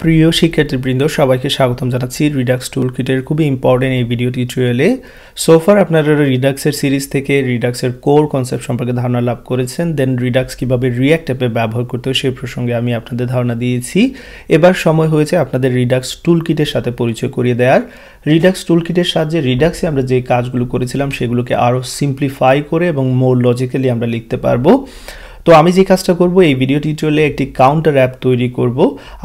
প্রিয় শিক্ষার্থীবৃন্দ সবাইকে স্বাগতম জানাচ্ছি রিডাক্স টুলকিটের খুবই ইম্পর্টেন্ট এই ভিডিও টিউটোরিয়ালে। সোফার আপনারা রিডাক্সের সিরিজ থেকে রিডাক্সের কোর কনসেপ্ট সম্পর্কে ধারণা লাভ করেছেন, দেন রিডাক্স কিভাবে রিয়্যাক্ট অ্যাপে ব্যবহার করতে হয় সেই প্রসঙ্গে আমি আপনাদের ধারণা দিয়েছি। এবার সময় হয়েছে আপনাদের রিডাক্স টুলকিটের সাথে পরিচয় করিয়ে দেওয়ার। রিডাক্স টুলকিটের সাহায্যে রিডাক্সে আমরা যে কাজগুলো করেছিলাম সেগুলোকে আরও সিম্পলিফাই করে এবং মোর লজিক্যালি আমরা লিখতে পারবো। তো আমি যে কাজটা করব এই ভিডিও টিউটোরিয়ালে একটি কাউন্টার অ্যাপ তৈরি করব।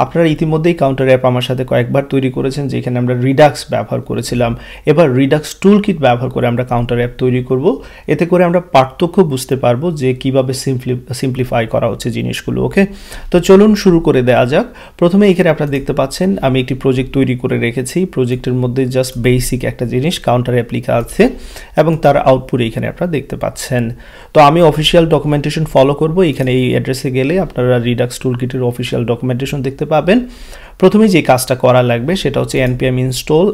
আপনারা ইতিমধ্যেই কাউন্টার অ্যাপ আমার সাথে কয়েকবার তৈরি করেছেন যেখানে আমরা রিডাক্স ব্যবহার করেছিলাম। এবার রিডাক্স টুলকিট ব্যবহার করে আমরা কাউন্টার অ্যাপ তৈরি করব। এতে করে আমরা পার্থক্য বুঝতে পারবো যে কিভাবে সিম্পলিফাই করা হচ্ছে জিনিসগুলো। ওকে, তো চলুন শুরু করে দেওয়া যাক। প্রথমে এখানে আপনারা দেখতে পাচ্ছেন আমি একটি প্রজেক্ট তৈরি করে রেখেছি। প্রজেক্টের মধ্যে জাস্ট বেসিক একটা জিনিস কাউন্টার অ্যাপ লেখা আছে এবং তার আউটপুট এখানে আপনারা দেখতে পাচ্ছেন। তো আমি অফিসিয়াল ডকুমেন্টেশন ফলো করব। এখানে এই অ্যাড্রেসে গেলে আপনারা রিডাক্স টুলকিটের অফিসিয়াল ডকুমেন্টেশন দেখতে পাবেন। প্রথমে যে কাজটা করা লাগবে সেটা হচ্ছে npm install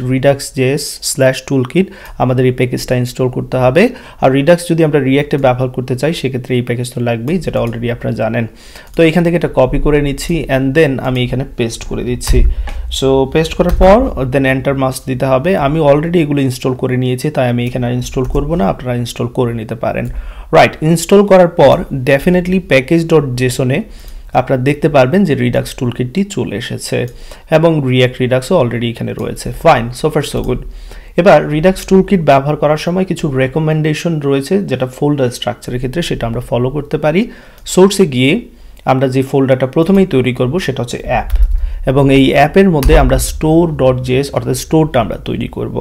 @redux.js/toolkit আমাদের এই প্যাকেজটা ইনস্টল করতে হবে। আর রিডাক্স যদি আমরা রিয়্যাক্টে ব্যবহার করতে চাই সেক্ষেত্রে এই প্যাকেজ তো লাগবেই, যেটা অলরেডি আপনারা জানেন। তো এখান থেকে এটা কপি করে নিচ্ছি অ্যান্ড দেন আমি এখানে পেস্ট করে দিচ্ছি। সো পেস্ট করার পর দেন এন্টার মাস্ট দিতে হবে। আমি অলরেডি এগুলো ইনস্টল করে নিয়েছি, তাই আমি এখানে ইনস্টল করব না, আপনারা ইনস্টল করে নিতে পারেন। রাইট, ইনস্টল করার পর ডেফিনেটলি প্যাকেজ.json-এ আপনারা দেখতে পারবেন যে রিডাক্স টুলকিটটি চলে এসেছে এবং রিয়্যাক্ট রিডাক্সও অলরেডি এখানে রয়েছে। Fine, so far so good. এবার রিডাক্স টুলকিট ব্যবহার করার সময় কিছু রেকমেন্ডেশন রয়েছে যেটা ফোল্ডার স্ট্রাকচারের ক্ষেত্রে সেটা আমরা ফলো করতে পারি। সোর্সে গিয়ে আমরা যে ফোল্ডারটা প্রথমেই তৈরি করব সেটা হচ্ছে অ্যাপ, এবং এই অ্যাপের মধ্যে আমরা store.js অর্থাৎ স্টোরটা আমরা তৈরি করব।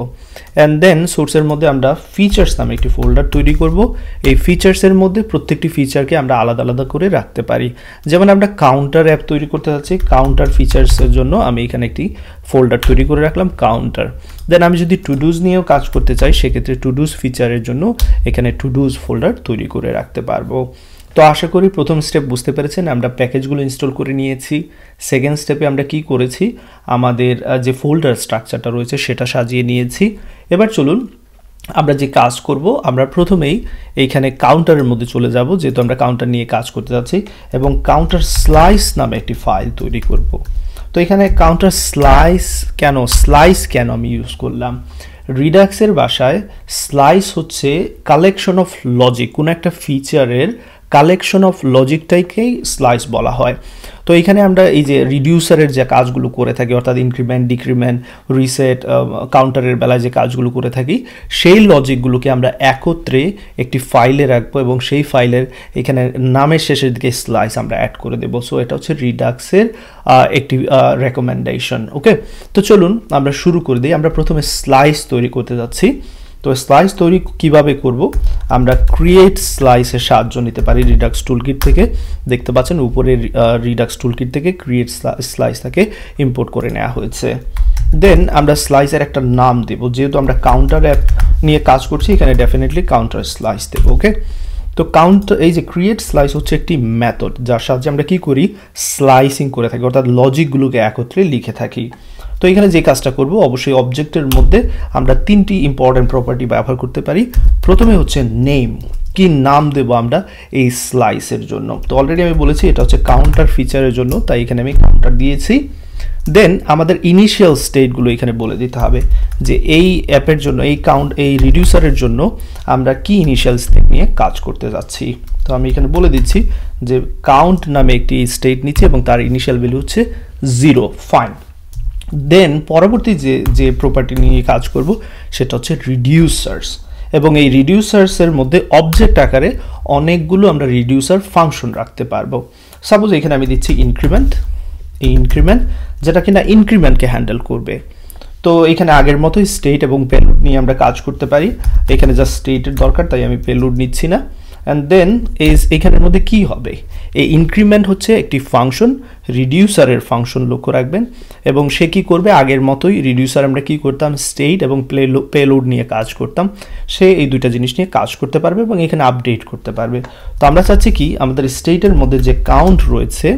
অ্যান্ড দেন সোর্সের মধ্যে আমরা ফিচার্স নামে একটি ফোল্ডার তৈরি করব। এই ফিচার্সের মধ্যে প্রত্যেকটি ফিচারকে আমরা আলাদা আলাদা করে রাখতে পারি। যেমন আমরা কাউন্টার অ্যাপ তৈরি করতে যাচ্ছি, কাউন্টার ফিচার্সের জন্য আমি এখানে একটি ফোল্ডার তৈরি করে রাখলাম কাউন্টার। দেন আমি যদি টুডুজ নিয়েও কাজ করতে চাই সেক্ষেত্রে টুডুজ ফিচারের জন্য এখানে টুডুজ ফোল্ডার তৈরি করে রাখতে পারবো। তো আশা করি প্রথম স্টেপ বুঝতে পেরেছেন, আমরা প্যাকেজগুলো ইনস্টল করে নিয়েছি। সেকেন্ড স্টেপে আমরা কি করেছি, আমাদের যে ফোল্ডার স্ট্রাকচারটা রয়েছে সেটা সাজিয়ে নিয়েছি। এবার চলুন আমরা যে কাজ করব, আমরা প্রথমেই এইখানে কাউন্টারের মধ্যে চলে যাব যেহেতু আমরা কাউন্টার নিয়ে কাজ করতে যাচ্ছি, এবং কাউন্টার স্লাইস নামে একটি ফাইল তৈরি করব। তো এখানে কাউন্টার স্লাইস কেন আমি ইউজ করলাম, রিডাক্সের ভাষায় স্লাইস হচ্ছে কালেকশন অফ লজিক, কোনো একটা ফিচারের কালেকশন অফ লজিকটাকেই স্লাইস বলা হয়। তো এখানে আমরা এই যে রিডিউসারের যে কাজগুলো করে থাকি অর্থাৎ ইনক্রিমেন্ট, ডিক্রিমেন্ট, রিসেট, কাউন্টারের বেলায় যে কাজগুলো করে থাকি সেই লজিকগুলোকে আমরা একত্রে একটি ফাইলে রাখবো এবং সেই ফাইলের এখানে নামের শেষের দিকে স্লাইস আমরা অ্যাড করে দেবো। সো এটা হচ্ছে রিডাক্সের একটি রেকমেন্ডেশন। ওকে, তো চলুন আমরা শুরু করে দিই। আমরা প্রথমে স্লাইস তৈরি করতে যাচ্ছি। তো স্লাইস তৈরি কিভাবে করব, আমরা ক্রিয়েট স্লাইসের সাহায্য নিতে পারি রিডাক্স টুলকিট থেকে। দেখতে পাচ্ছেন উপরে রিডাক্স টুলকিট থেকে ক্রিয়েট স্লাইসটাকে ইম্পোর্ট করে নেওয়া হয়েছে। দেন আমরা স্লাইসের একটা নাম দেব, যেহেতু আমরা কাউন্টার অ্যাপ নিয়ে কাজ করছি এখানে ডেফিনেটলি কাউন্টার স্লাইস দেব। ওকে, তো এই যে ক্রিয়েট স্লাইস হচ্ছে একটি মেথড যার সাহায্যে আমরা কি করি, স্লাইসিং করে থাকি অর্থাৎ লজিকগুলোকে একত্রে লিখে থাকি। তো এখানে যে কাজটা করব, অবশ্যই অবজেক্টের মধ্যে আমরা তিনটি ইম্পর্টেন্ট প্রপার্টি ব্যবহার করতে পারি। প্রথমে হচ্ছে নেম, কি নাম দেব আমরা এই স্লাইসের জন্য। তো অলরেডি আমি বলেছি এটা হচ্ছে কাউন্টার ফিচারের জন্য, তাই এখানে আমি কাউন্টার দিয়েছি। দেন আমাদের ইনিশিয়াল স্টেটগুলো এখানে বলে দিতে হবে যে এই অ্যাপের জন্য এই রিডিউসারের জন্য আমরা কি ইনিশিয়াল স্টেট নিয়ে কাজ করতে যাচ্ছি। তো আমি এখানে বলে দিচ্ছি যে কাউন্ট নামে একটি স্টেট নিচ্ছি এবং তার ইনিশিয়াল ভ্যালু হচ্ছে 0। ফাইন, দেন পরবর্তী যে প্রপার্টি নিয়ে কাজ করব সেটা হচ্ছে রিডিউসার্স, এবং এই রিডিউসার্সের মধ্যে অবজেক্ট আকারে অনেকগুলো আমরা রিডিউসার ফাংশন রাখতে পারবো। সাপোজ এখানে আমি দিচ্ছি ইনক্রিমেন্ট, এই ইনক্রিমেন্ট যেটা কিনা ইনক্রিমেন্টকে হ্যান্ডেল করবে। তো এখানে আগের মতোই স্টেট এবং পেলোড নিয়ে আমরা কাজ করতে পারি। এখানে জাস্ট স্টেটের দরকার তাই আমি পেলোড নিচ্ছি না। অ্যান্ড দেন এখানের মধ্যে কি হবে, এই ইনক্রিমেন্ট হচ্ছে একটি ফাংশন, রিডিউসারের ফাংশন লক্ষ্য রাখবেন, এবং সে কি করবে আগের মতোই রিডিউসার আমরা কি করতাম স্টেট এবং পেলোড নিয়ে কাজ করতাম, সে এই দুইটা জিনিস নিয়ে কাজ করতে পারবে এবং এখানে আপডেট করতে পারবে। তো আমরা চাচ্ছি কি আমাদের স্টেটের মধ্যে যে কাউন্ট রয়েছে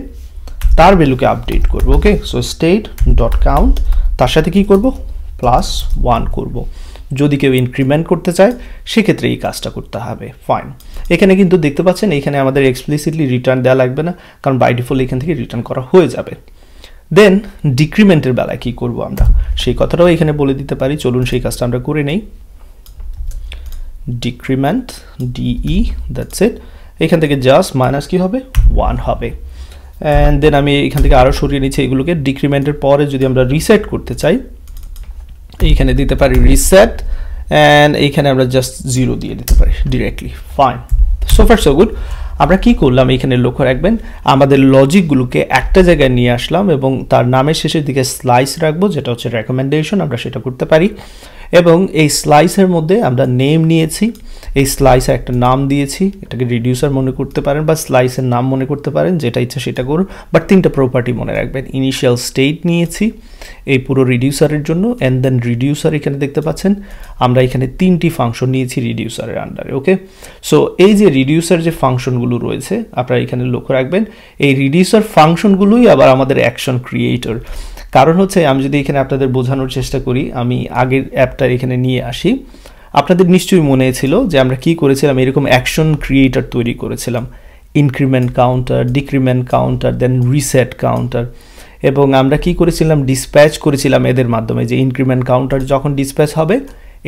তার ভ্যালুকে আপডেট করব। ওকে, সো স্টেট ডট কাউন্ট তার সাথে কি করব +1 করব। যদি কেউ ইনক্রিমেন্ট করতে চায় সেক্ষেত্রে এই কাজটা করতে হবে। ফাইন, এখানে কিন্তু দেখতে পাচ্ছেন এখানে আমাদের এক্সপ্লিসিটলি রিটার্ন দেওয়া লাগবে না, কারণ বাই ডিফল্ট এখান থেকে রিটার্ন করা হয়ে যাবে। দেন ডিক্রিমেন্টের বেলায় কি করব আমরা সেই কথাটাও এখানে বলে দিতে পারি, চলুন সেই কাজটা আমরা করে নেই। Decrement DE, that's it. এখান থেকে জাস্ট মাইনাস কি হবে 1 হবে। অ্যান্ড দেন আমি এখান থেকে আরও সরিয়ে নিচ্ছি এগুলোকে। ডিক্রিমেন্টের পরে যদি আমরা রিসেট করতে চাই এইখানে দিতে পারি রিসেট, অ্যান্ড এইখানে আমরা জাস্ট 0 দিয়ে দিতে পারি directly. Fine, so far so good. আমরা কি করলাম এখানে লক্ষ্য রাখবেন, আমাদের লজিকগুলোকে একটা জায়গায় নিয়ে আসলাম এবং তার নামের শেষের দিকে স্লাইস রাখবো, যেটা হচ্ছে রেকমেন্ডেশন, আমরা সেটা করতে পারি। এবং এই স্লাইসের মধ্যে আমরা নেম নিয়েছি, এই স্লাইসের একটা নাম দিয়েছি, এটাকে রিডিউসার মনে করতে পারেন বা স্লাইসের নাম মনে করতে পারেন, যেটা ইচ্ছা সেটা করুন, বাট 3টা প্রপার্টি মনে রাখবেন। ইনিশিয়াল স্টেট নিয়েছি এই পুরো রিডিউসারের জন্য, অ্যান্ড দেন রিডিউসার এখানে দেখতে পাচ্ছেন আমরা এখানে 3টি ফাংশন নিয়েছি রিডিউসারের আন্ডারে। ওকে, সো এই যে রিডিউসার যে ফাংশনগুলো রয়েছে আপনারা এখানে লক্ষ্য রাখবেন, এই রিডিউসার ফাংশনগুলোই আবার আমাদের অ্যাকশন ক্রিয়েটর। কারণ হচ্ছে আমি যদি এখানে আপনাদের বোঝানোর চেষ্টা করি, আমি আগের অ্যাপটা এখানে নিয়ে আসি, আপনাদের নিশ্চয়ই মনে ছিল যে আমরা কি করেছিলাম, এরকম অ্যাকশন ক্রিয়েটর তৈরি করেছিলাম, ইনক্রিমেন্ট কাউন্টার, ডিক্রিমেন্ট কাউন্টার, দেন রিসেট কাউন্টার, এবং আমরা কি করেছিলাম ডিসপ্যাচ করেছিলাম এদের মাধ্যমে, যে ইনক্রিমেন্ট কাউন্টার যখন ডিসপ্যাচ হবে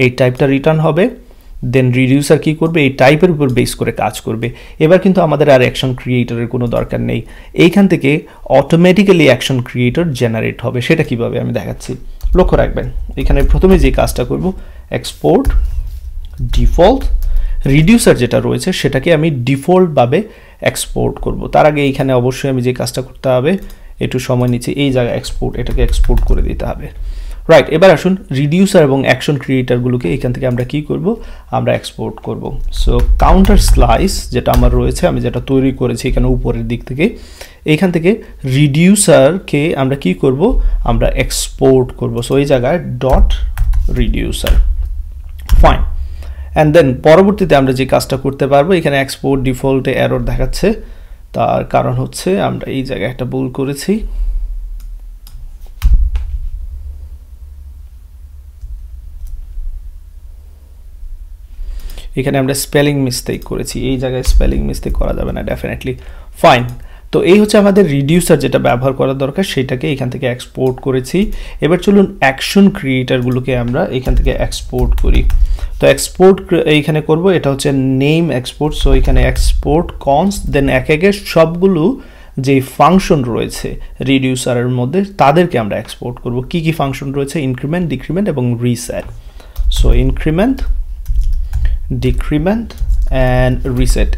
এই টাইপটা রিটার্ন হবে, দেন রিডিউসার কি করবে এই টাইপের উপর বেস করে কাজ করবে। এবার কিন্তু আমাদের আর অ্যাকশন ক্রিয়েটরের কোনো দরকার নেই, এইখান থেকে অটোমেটিক্যালি অ্যাকশন ক্রিয়েটর জেনারেট হবে। সেটা কিভাবে আমি দেখাচ্ছি, লক্ষ্য রাখবেন। এখানে প্রথমে যে কাজটা করব, এক্সপোর্ট ডিফল্ট রিডিউসার যেটা রয়েছে সেটাকে আমি ডিফল্টভাবে এক্সপোর্ট করব। তার আগে এইখানে অবশ্যই আমি যে কাজটা করতে হবে, একটু সময় নিচ্ছি, এই জায়গায় এক্সপোর্ট, এটাকে এক্সপোর্ট করে দিতে হবে। রাইট, এবার আসুন রিডিউসার এবং অ্যাকশন ক্রিয়েটরগুলোকে এখান থেকে আমরা কি করব, আমরা এক্সপোর্ট করব। সো কাউন্টার স্লাইস যেটা আমার রয়েছে, আমি যেটা তৈরি করেছি এখানে উপরের দিক থেকে, এইখান থেকে রিডিউসারকে আমরা কি করব, আমরা এক্সপোর্ট করব। সো এই জায়গায় dot reducer, fine. And then পরবর্তীতে আমরা যে কাজটা করতে পারবো, এখানে এক্সপোর্ট ডিফল্টে এরর দেখাচ্ছে, তার কারণ হচ্ছে আমরা এই জায়গায় একটা ভুল করেছি। এখানে আমরা স্পেলিং মিস্টেক করেছি, এই জায়গায় স্পেলিং মিস্টেক করা যাবে না ডেফিনেটলি। ফাইন, তো এই হচ্ছে আমাদের রিডিউসার যেটা ব্যবহার করা দরকার, সেটাকে এখান থেকে এক্সপোর্ট করেছি। এবার চলুন অ্যাকশন ক্রিয়েটরগুলোকে আমরা এখান থেকে এক্সপোর্ট করি। তো এক্সপোর্ট এইখানে করব, এটা হচ্ছে নেম এক্সপোর্ট। সো এখানে এক্সপোর্ট কনস্ট, দেন একে সবগুলো যে ফাংশন রয়েছে রিডিউসারের মধ্যে তাদেরকে আমরা এক্সপোর্ট করব। কি কি ফাংশন রয়েছে, ইনক্রিমেন্ট, ডিক্রিমেন্ট এবং reset. So increment, decrement and reset,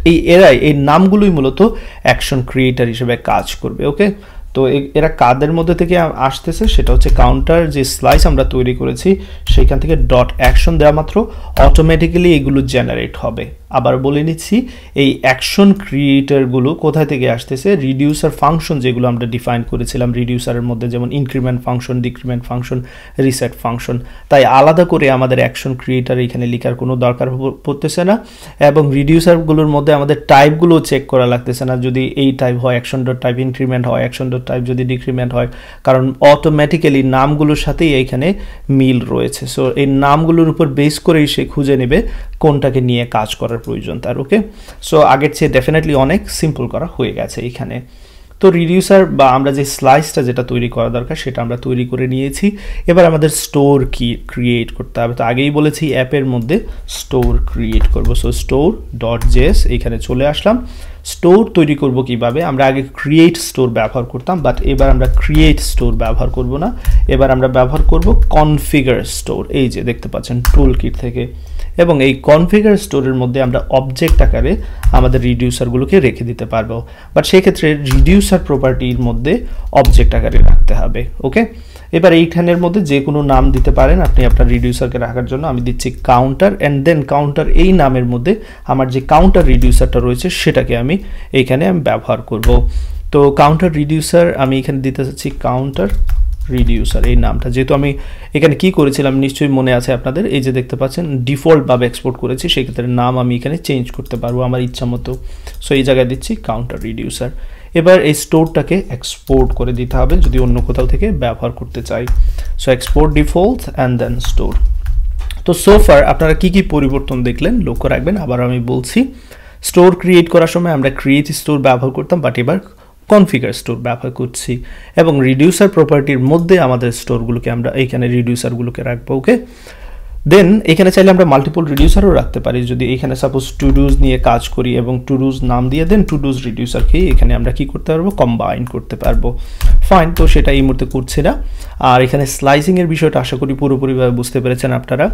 এই নামগুলোই মূলত অ্যাকশন ক্রিয়েটর হিসেবে কাজ করবে। ওকে, তো এরা কাদের মধ্যে থেকে আসতেছে, সেটা হচ্ছে কাউন্টার যে স্লাইস আমরা তৈরি করেছি সেখান থেকে ডট অ্যাকশন দেওয়া মাত্র অটোমেটিক্যালি এগুলো জেনারেট হবে। আবার বলে নিচ্ছি, এই অ্যাকশন ক্রিয়েটরগুলো কোথায় থেকে আসতেছে, রিডিউসার ফাংশন যেগুলো আমরা ডিফাইন করেছিলাম রিডিউসারের মধ্যে, যেমন increment function, decrement function, reset function. তাই আলাদা করে আমাদের অ্যাকশন ক্রিয়েটর এখানে লেখার কোনো দরকার পড়তেছে না, এবং রিডিউসারগুলোর মধ্যে আমাদের টাইপগুলো চেক করা লাগতেছে না, যদি এই টাইপ হয় অ্যাকশন ডট টাইপ ইনক্রিমেন্ট হয়, অ্যাকশন ডট টাইপ যদি ডিক্রিমেন্ট হয়, কারণ অটোমেটিক্যালি নামগুলোর সাথেই এইখানে মিল রয়েছে। সো এই নামগুলোর উপর বেস করেই সে খুঁজে নেবে কোনটাকে নিয়ে কাজ করার প্রয়োজন তার। ওকে, সো আগের চেয়ে ডেফিনেটলি অনেক সিম্পল করা হয়ে গেছে এখানে। তো রিডিউসার বা আমরা যে স্লাইসটা যেটা তৈরি করা দরকার সেটা আমরা তৈরি করে নিয়েছি। এবার আমাদের স্টোর কি ক্রিয়েট করতে হবে। তো আগেই বলেছি অ্যাপের মধ্যে স্টোর ক্রিয়েট করব। সো স্টোর ডট জেএস এখানে চলে আসলাম। স্টোর তৈরি করব কিভাবে, আমরা আগে ক্রিয়েট স্টোর ব্যবহার করতাম, বাট এবার আমরা ক্রিয়েট স্টোর ব্যবহার করব না, এবার আমরা ব্যবহার করব কনফিগার স্টোর। এই যে দেখতে পাচ্ছেন টুল কিট থেকে, এবং এই কনফিগার স্টোরের মধ্যে আমরা অবজেক্ট আকারে আমাদের রিডিউসারগুলোকে রেখে দিতে পারবো, বাট সেক্ষেত্রে রিডিউসার প্রপার্টির মধ্যে অবজেক্ট আকারে রাখতে হবে। ওকে, এবার এইখানের মধ্যে যে কোনো নাম দিতে পারেন আপনি আপনার রিডিউসারকে রাখার জন্য। আমি দিচ্ছি কাউন্টার, অ্যান্ড দেন কাউন্টার এই নামের মধ্যে আমার যে কাউন্টার রিডিউসারটা রয়েছে সেটাকে আমি এইখানে ব্যবহার করব। তো কাউন্টার রিডিউসার আমি এখানে দিতে চাচ্ছি কাউন্টার রিডিউসার এই নামটা, যেহেতু আমি এখানে কি করেছিলাম নিশ্চয়ই মনে আছে আপনাদের, এই যে দেখতে পাচ্ছেন ডিফল্টভাবে এক্সপোর্ট করেছি, সেক্ষেত্রে নাম আমি এখানে চেঞ্জ করতে পারবো আমার ইচ্ছা মতো। সো এই জায়গায় দিচ্ছি কাউন্টার রিডিউসার। এবার এই স্টোরটাকে এক্সপোর্ট করে দিতে হবে যদি অন্য কোথাও থেকে ব্যবহার করতে চাই। So export default and then store. তো সোফার আপনারা কি কি পরিবর্তন দেখলেন লক্ষ্য রাখবেন। আবার আমি বলছি, স্টোর ক্রিয়েট করার সময় আমরা ক্রিয়েট স্টোর ব্যবহার করতাম, বাট এবার কনফিগার স্টোর ব্যবহার করছি এবং রিডিউসার প্রপার্টির মধ্যে আমাদের স্টোরগুলোকে আমরা এইখানে রিডিউসারগুলোকে রাখবো। ওকে, দেন এখানে চাইলে আমরা মাল্টিপল রিডিউসারও রাখতে পারি। যদি এখানে সাপোজ টু ডুজ নিয়ে কাজ করি এবং টু ডুজ নাম দিয়ে দেন টু ডুজ রিডিউসারকে এখানে আমরা কি করতে পারবো, কম্বাইন করতে পারবো। ফাইন, তো সেটা এই মুহূর্তে করছি না। আর এখানে স্লাইসিংয়ের বিষয়টা আশা করি পুরোপুরিভাবে বুঝতে পেরেছেন আপনারা।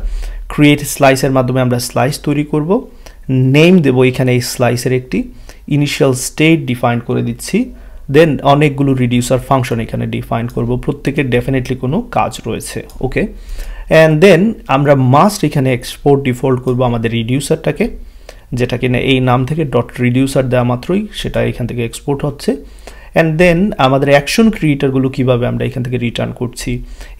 ক্রিয়েট স্লাইসের মাধ্যমে আমরা স্লাইস তৈরি করব, নেম দেবো এখানে এই স্লাইসের একটি, ইনিশিয়াল স্টেট ডিফাইন করে দিচ্ছি, দেন অনেকগুলো রিডিউসার ফাংশন এখানে ডিফাইন করব, প্রত্যেকের ডেফিনেটলি কোনো কাজ রয়েছে। ওকে, অ্যান্ড দেন আমরা মাস্ট এখানে এক্সপোর্ট ডিফল্ট করব আমাদের রিডিউসারটাকে, যেটা কিনা এই নাম থেকে ডট রিডিউসার দেওয়া মাত্রই সেটা এখান থেকে এক্সপোর্ট হচ্ছে। অ্যান্ড দেন আমাদের অ্যাকশন ক্রিয়েটারগুলো কীভাবে আমরা এখান থেকে রিটার্ন করছি,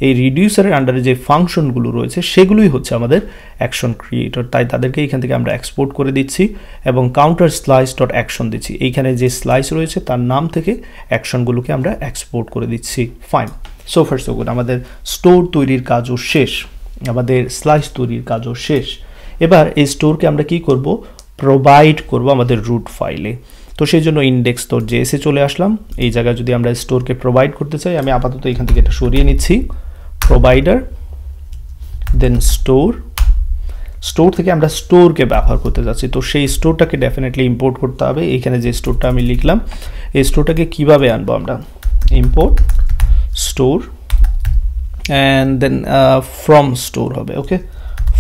এই রিডিউসারের আন্ডারে যে ফাংশনগুলো রয়েছে সেগুলোই হচ্ছে আমাদের অ্যাকশন ক্রিয়েটর, তাই তাদেরকে এখান থেকে আমরা এক্সপোর্ট করে দিচ্ছি এবং কাউন্টার স্লাইস ডট অ্যাকশন দিচ্ছি। এইখানে যে স্লাইস রয়েছে তার নাম থেকে অ্যাকশনগুলোকে আমরা এক্সপোর্ট করে দিচ্ছি। Fine, so far so good, আমাদের স্টোর তৈরির কাজও শেষ, আমাদের স্লাইস তৈরির কাজও শেষ। এবার এই স্টোরকে আমরা কি করব, প্রোভাইড করব আমাদের রুট ফাইলে। তো সেই জন্য ইন্ডেক্স ডট জেএসে চলে আসলাম। এই জায়গায় যদি আমরা স্টোরকে প্রোভাইড করতে চাই, আমি আপাতত এখান থেকে এটা সরিয়ে নিচ্ছি, প্রোভাইডার, দেন স্টোর, স্টোর থেকে আমরা স্টোরকে ব্যবহার করতে যাচ্ছি। তো সেই স্টোরটাকে ডেফিনেটলি ইম্পোর্ট করতে হবে। এইখানে যে স্টোরটা আমি লিখলাম এই স্টোরটাকে কিভাবে আনবো আমরা, import store and then from store হবে। ওকে,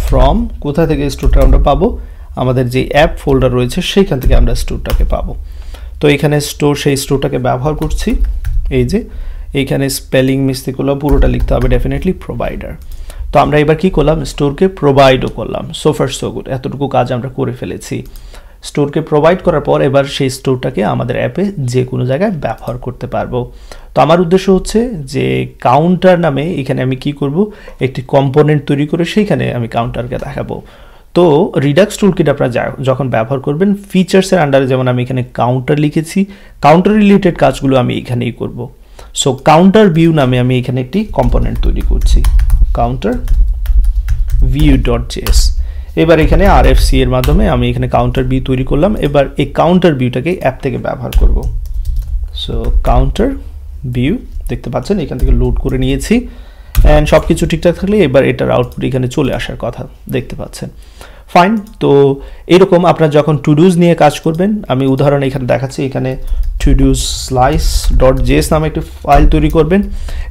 ফ্রম কোথা থেকে স্টোরটা আমরা পাবো, আমাদের যে অ্যাপ ফোল্ডার রয়েছে সেইখান থেকে আমরা স্টোরটাকে পাবো। তো এখানে স্টোর, সেই স্টোরটাকে ব্যবহার করছি। এই যে এইখানে স্পেলিং মিস্টেকগুলো পুরোটা লিখতে হবে ডেফিনেটলি প্রোভাইডার। তো আমরা এবার কি করলাম, স্টোরকে প্রোভাইডও করলাম। সো ফার সো গুড, এতটুকু কাজ আমরা করে ফেলেছি। স্টোরকে প্রোভাইড করার পর এবার সেই স্টোরটাকে আমাদের অ্যাপে যে কোনো জায়গায় ব্যবহার করতে পারবো। তো আমার উদ্দেশ্য হচ্ছে যে কাউন্টার নামে এখানে আমি কি করব, একটি কম্পোনেন্ট তৈরি করে সেইখানে আমি কাউন্টারকে দেখাবো। তো রিডাক্স টুলকিট আপনারা যখন ব্যবহার করবেন, ফিচার্সের আন্ডারে যেমন আমি এখানে কাউন্টার লিখেছি, কাউন্টার রিলেটেড কাজগুলো আমি এখানেই করব। সো কাউন্টার ভিউ নামে আমি এখানে একটি কম্পোনেন্ট তৈরি করছি, কাউন্টার ভিউ ডট জেএস। এবার এখানে আরএফসি এর মাধ্যমে আমি এখানে কাউন্টার ভিউ তৈরি করলাম। এবার এই কাউন্টার ভিউটাকে অ্যাপ থেকে ব্যবহার করব। সো কাউন্টার ভিউ দেখতে পাচ্ছেন এখান থেকে লোড করে নিয়েছি, অ্যান্ড সব কিছু ঠিকঠাক থাকলে এবার এটার আউটপুট এখানে চলে আসার কথা দেখতে পাচ্ছেন। ফাইন, তো এরকম আপনারা যখন টু ডুজ নিয়ে কাজ করবেন, আমি উদাহরণ এখানে দেখাচ্ছি, এখানে todos slice dot JS নামে একটি ফাইল তৈরি করবেন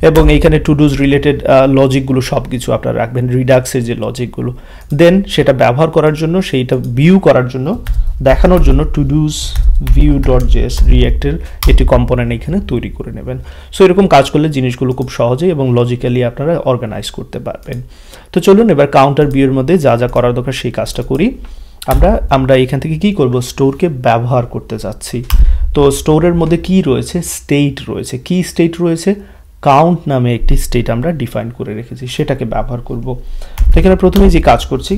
এবং এইখানে টু ডুজ রিলেটেড লজিকগুলো সব কিছু আপনারা রাখবেন, রিডাক্সের যে লজিকগুলো, দেন সেটা ব্যবহার করার জন্য, সেইটা ভিউ করার জন্য, দেখানোর জন্য todos view dot JS রিঅ্যাক্টের একটি কম্পোনেন্ট এখানে তৈরি করে নেবেন। সো এরকম কাজ করলে জিনিসগুলো খুব সহজেই এবং লজিক্যালি আপনারা অর্গানাইজ করতে পারবেন। তো চলুন এবার কাউন্টার ভিউর মধ্যে যা যা করার দরকার সেই কাজটা করি। আমরা এখান থেকে কি করব, স্টোরকে ব্যবহার করতে যাচ্ছি। তো স্টোরের মধ্যে কি রয়েছে, স্টেট রয়েছে। কি স্টেট রয়েছে, কাউন্ট নামে একটি স্টেট আমরা ডিফাইন করে রেখেছি, সেটাকে ব্যবহার করব। তো এখানে প্রথমে যে কাজ করছি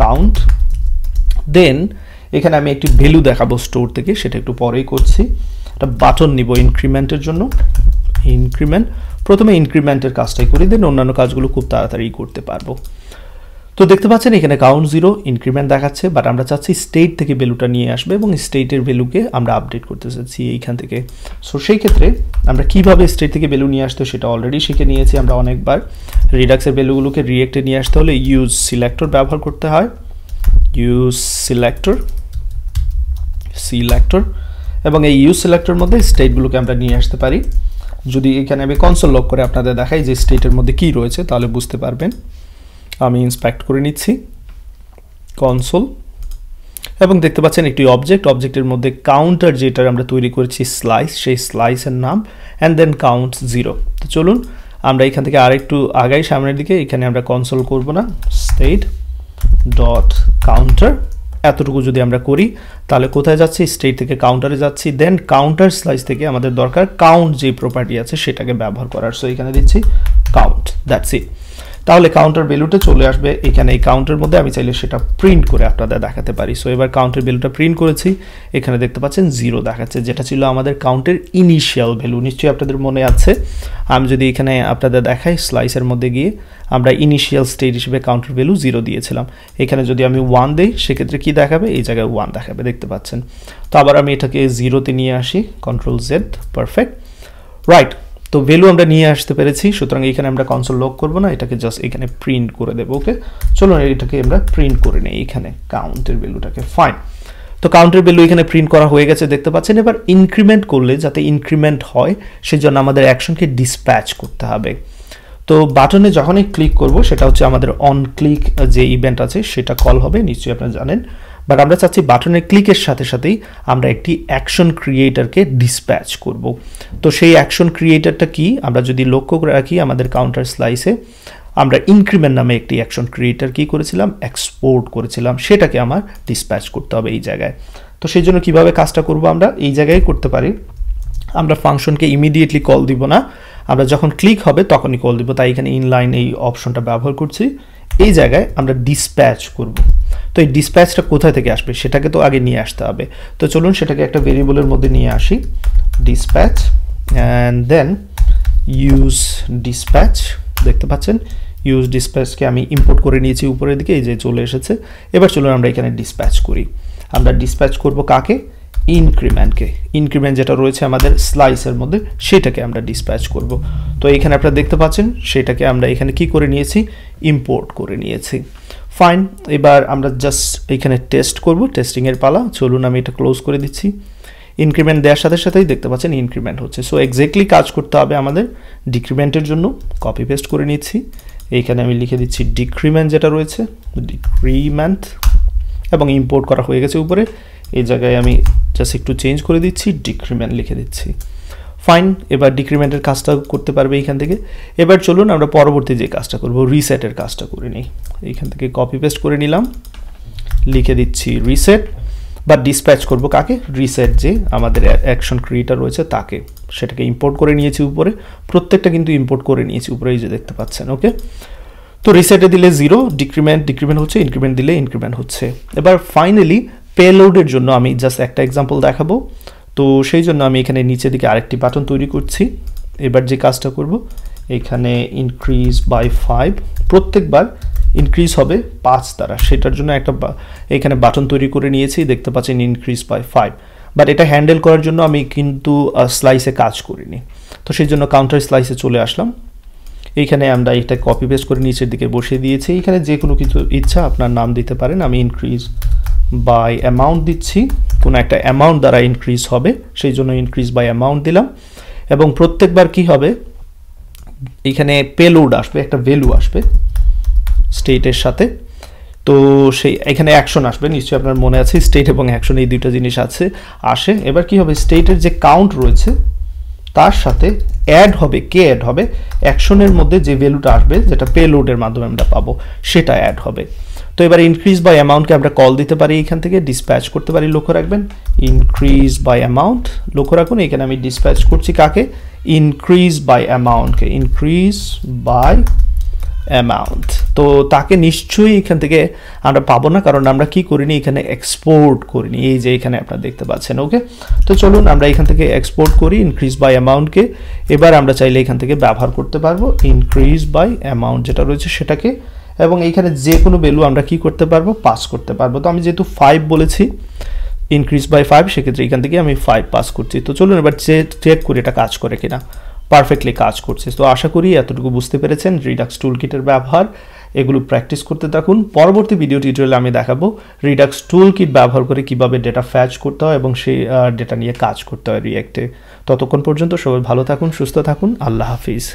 কাউন্ট, দেন এখানে আমি একটি ভ্যালু দেখাবো স্টোর থেকে, সেটা একটু পরেই করছি। একটা বাটন নিব ইনক্রিমেন্টের জন্য, ইনক্রিমেন্ট, প্রথমে ইনক্রিমেন্টের কাজটাই করি, দেন অন্যান্য কাজগুলো খুব তাড়াতাড়ি করতে পারবো। তো দেখতে পাচ্ছেন এখানে কাউন্ট 0 ইনক্রিমেন্ট দেখাচ্ছে, বাট আমরা চাচ্ছি স্টেট থেকে ভ্যালুটা নিয়ে আসবে এবং স্টেটের ভ্যালুকে আমরা আপডেট করতে চাচ্ছি এইখান থেকে। সো সেই ক্ষেত্রে আমরা কিভাবে স্টেট থেকে ভ্যালু নিয়ে আসতে সেটা অলরেডি শিখে নিয়েছি আমরা অনেকবার। রিডাক্সের ভ্যালুগুলোকে রিঅ্যাক্টে নিয়ে আসতে হলে ইউজ সিলেক্টর ব্যবহার করতে হয়, ইউজ সিলেক্টর এবং এই ইউজ সিলেক্টর মধ্যে স্টেটগুলোকে আমরা নিয়ে আসতে পারি। যদি এখানে আমি কনসোল লক করে আপনাদের দেখাই যে স্টেটের মধ্যে কি রয়েছে তাহলে বুঝতে পারবেন। আমি ইন্সপেক্ট করে নিচ্ছি কনসোল এবং দেখতে পাচ্ছেন একটি অবজেক্টের মধ্যে কাউন্টার যেটা আমরা তৈরি করেছি স্লাইস, সেই স্লাইসের নাম অ্যান্ড দেন কাউন্ট 0। তো চলুন আমরা এখান থেকে আরেকটু আগাই সামনের দিকে, এখানে আমরা কনসোল করব না, স্টেট ডট কাউন্টার এতটুকু যদি আমরা করি তাহলে কোথায় যাচ্ছি, স্টেট থেকে কাউন্টারে যাচ্ছি, দেন কাউন্টার স্লাইস থেকে আমাদের দরকার কাউন্ট যে প্রপার্টি আছে সেটাকে ব্যবহার করার। সো এখানে দিচ্ছি কাউন্ট, দ্যাটস ইট। তাহলে কাউন্টার ভ্যালুটা চলে আসবে এখানে। এই কাউন্টের মধ্যে আমি চাইলে সেটা প্রিন্ট করে আপনাদের দেখাতে পারি। সো এবার কাউন্টের ভ্যালুটা প্রিন্ট করেছি, এখানে দেখতে পাচ্ছেন 0 দেখাচ্ছে, যেটা ছিল আমাদের কাউন্টের ইনিশিয়াল ভ্যালু। নিশ্চয়ই আপনাদের মনে আছে। আমি যদি এখানে আপনাদের দেখাই, স্লাইসের মধ্যে গিয়ে আমরা ইনিশিয়াল স্টেট হিসেবে কাউন্টার ভ্যালু 0 দিয়েছিলাম। এখানে যদি আমি 1 দেই সেক্ষেত্রে কি দেখাবে, এই জায়গায় 1 দেখাবে, দেখতে পাচ্ছেন। তো আবার আমি এটাকে 0-তে নিয়ে আসি, Ctrl-Z, পারফেক্ট, রাইট। তো ভ্যালু আমরা নিয়ে আসতে পেরেছি, সুতরাং এখানে আমরা কনসোল লক করব না, এটাকে জাস্ট এখানে প্রিন্ট করে দেবো। ওকে, চলুন এটাকে আমরা প্রিন্ট করে নেই এখানে কাউন্টের ভ্যালুটাকে। ফাইন, তো কাউন্টের ভ্যালু এখানে প্রিন্ট করা হয়ে গেছে, দেখতে পাচ্ছেন। এবার ইনক্রিমেন্ট করলে যাতে ইনক্রিমেন্ট হয় সেজন্য আমাদের অ্যাকশনকে ডিসপ্যাচ করতে হবে। তো বাটনে যখনই ক্লিক করব সেটা হচ্ছে আমাদের অন ক্লিক যে ইভেন্ট আছে সেটা কল হবে, নিশ্চয়ই আপনারা জানেন। বাট আমরা চাচ্ছি বাটনের ক্লিকের সাথে সাথেই আমরা একটি অ্যাকশন ক্রিয়েটরকে ডিসপ্যাচ করব। তো সেই অ্যাকশন ক্রিয়েটরটা কি, আমরা যদি লক্ষ্য করে রাখি আমাদের কাউন্টার স্লাইসে আমরা ইনক্রিমেন্ট নামে একটি অ্যাকশন ক্রিয়েটর কি করেছিলাম, এক্সপোর্ট করেছিলাম, সেটাকে আমার ডিসপ্যাচ করতে হবে এই জায়গায়। তো সেই জন্য কীভাবে কাজটা করব, আমরা এই জায়গায় করতে পারি। আমরা ফাংশনকে ইমিডিয়েটলি কল দিব না, আমরা যখন ক্লিক হবে তখনই কল দিব। তাই এখানে ইনলাইন এই অপশনটা ব্যবহার করছি। এই জায়গায় আমরা ডিসপ্যাচ করব। তো এই ডিসপ্যাচটা কোথা থেকে আসবে সেটাকে তো আগে নিয়ে আসতে হবে। তো চলুন সেটাকে একটা ভেরিয়েবলের মধ্যে নিয়ে আসি, dispatch, and then use dispatch. দেখতে পাচ্ছেন ইউজ ডিসপ্যাচকে আমি ইম্পোর্ট করে নিয়েছি উপরের দিকে, এই যে চলে এসেছে। এবার চলুন আমরা এখানে ডিসপ্যাচ করি। আমরা ডিসপ্যাচ করব কাকে, ইনক্রিমেন্টকে। ইনক্রিমেন্ট যেটা রয়েছে আমাদের স্লাইসের মধ্যে সেটাকে আমরা ডিসপ্যাচ করব। তো এখানে আপনারা দেখতে পাচ্ছেন সেটাকে আমরা এখানে কি করে নিয়েছি, ইম্পোর্ট করে নিয়েছি। ফাইন, এবার আমরা জাস্ট এখানে টেস্ট করব, টেস্টিংয়ের পালা। চলুন আমি এটা ক্লোজ করে দিচ্ছি। ইনক্রিমেন্ট দেওয়ার সাথে সাথেই দেখতে পাচ্ছেন ইনক্রিমেন্ট হচ্ছে। সো এক্স্যাক্টলি কাজ করতে হবে আমাদের ডিক্রিমেন্টের জন্য। কপি পেস্ট করে নিচ্ছি, এইখানে আমি লিখে দিচ্ছি ডিক্রিমেন্ট যেটা রয়েছে, ডিক্রিমেন্ট, এবং ইম্পোর্ট করা হয়ে গেছে উপরে। এই জায়গায় আমি জাস্ট একটু চেঞ্জ করে দিচ্ছি, ডিক্রিমেন্ট লিখে দিচ্ছি। ফাইন, এবার ডিক্রিমেন্টের কাজটা করতে পারবে এইখান থেকে। এবার চলুন আমরা পরবর্তী যে কাজটা করব, রিসেটের কাজটা করে নিই। এইখান থেকে কপি পেস্ট করে নিলাম, লিখে দিচ্ছি রিসেট, বা ডিসপ্যাচ করব কাকে, রিসেট যে আমাদের অ্যাকশন ক্রিয়েটর রয়েছে তাকে। সেটাকে ইম্পোর্ট করে নিয়েছি উপরে, প্রত্যেকটা কিন্তু ইম্পোর্ট করে নিয়েছি উপরে, এই যে দেখতে পাচ্ছেন। ওকে, তো রিসেটে দিলে 0, ডিক্রিমেন্ট হচ্ছে, ইনক্রিমেন্ট দিলে ইনক্রিমেন্ট হচ্ছে। এবার ফাইনালি পেলোডের জন্য আমি জাস্ট একটা এক্সাম্পল দেখাবো। তো সেই জন্য আমি এখানে নিচের দিকে আরেকটি বাটন তৈরি করছি। এবার যে কাজটা করব, এখানে ইনক্রিজ বাই 5, প্রত্যেকবার ইনক্রিজ হবে 5 দ্বারা, সেটার জন্য একটা এখানে বাটন তৈরি করে নিয়েছি, দেখতে পাচ্ছেন ইনক্রিজ বাই 5। বাট এটা হ্যান্ডেল করার জন্য আমি কিন্তু স্লাইসে কাজ করিনি। তো সেই জন্য কাউন্টার স্লাইসে চলে আসলাম। এইখানে আমরা এটা কপি পেস্ট করে নিচের দিকে বসিয়ে দিয়েছি। এখানে যে কোনো কিছু ইচ্ছা আপনার নাম দিতে পারেন। আমি ইনক্রিজ বাই অ্যামাউন্ট দিচ্ছি, কোনো একটা অ্যামাউন্ট দ্বারা ইনক্রিজ হবে সেই জন্য ইনক্রিজ বাই অ্যামাউন্ট দিলাম। এবং প্রত্যেকবার কি হবে, এখানে পেলোড আসবে, একটা ভ্যালু আসবে স্টেটের সাথে। তো সেই এখানে অ্যাকশন আসবে, নিশ্চয়ই আপনার মনে আছে স্টেট এবং অ্যাকশন এই দুইটা জিনিস আসে। এবার কি হবে, স্টেটের যে কাউন্ট রয়েছে তার সাথে অ্যাড হবে, কে অ্যাড হবে, অ্যাকশনের মধ্যে যে ভ্যালুটা আসবে যেটা পেলোডের মাধ্যমে আমরা পাবো সেটা অ্যাড হবে। তো এবার ইনক্রিজ বাই অ্যামাউন্টকে আমরা কল দিতে পারি, এখান থেকে ডিসপ্যাচ করতে পারি। লক্ষ্য রাখবেন ইনক্রিজ বাই অ্যামাউন্ট, লক্ষ্য রাখুন এখানে আমি ডিসপ্যাচ করছি কাকে, ইনক্রিজ বাই অ্যামাউন্টকে, ইনক্রিজ বাই অ্যামাউন্ট। তো তাকে নিশ্চয়ই এখান থেকে আমরা পাবো না, কারণ আমরা কি করিনি, এখানে এক্সপোর্ট করিনি, এই যে এখানে আপনারা দেখতে পাচ্ছেন। ওকে, তো চলুন আমরা এখান থেকে এক্সপোর্ট করি ইনক্রিজ বাই অ্যামাউন্টকে। এবার আমরা চাইলে এখান থেকে ব্যবহার করতে পারবো ইনক্রিজ বাই অ্যামাউন্ট যেটা রয়েছে সেটাকে, এবং এইখানে যে কোনো ভ্যালু আমরা কি করতে পারবো, পাস করতে পারবো। তো আমি যেহেতু 5 বলেছি ইনক্রিজ বাই 5, সেক্ষেত্রে এখান থেকে আমি 5 পাস করছি। তো চলুন এবার চেক করি এটা কাজ করে কিনা। পারফেক্টলি কাজ করছে। তো আশা করি এতটুকু বুঝতে পেরেছেন রিডাক্স টুলকিটের ব্যবহার, এগুলো প্র্যাকটিস করতে থাকুন। পরবর্তী ভিডিও টিউটোরিয়ালে আমি দেখাবো রিডাক্স টুলকিট ব্যবহার করে কিভাবে ডেটা ফ্যাচ করতে হয় এবং সেই ডেটা নিয়ে কাজ করতে হয় রিঅ্যাক্টে। ততক্ষণ পর্যন্ত সবাই ভালো থাকুন, সুস্থ থাকুন, আল্লাহ হাফিজ।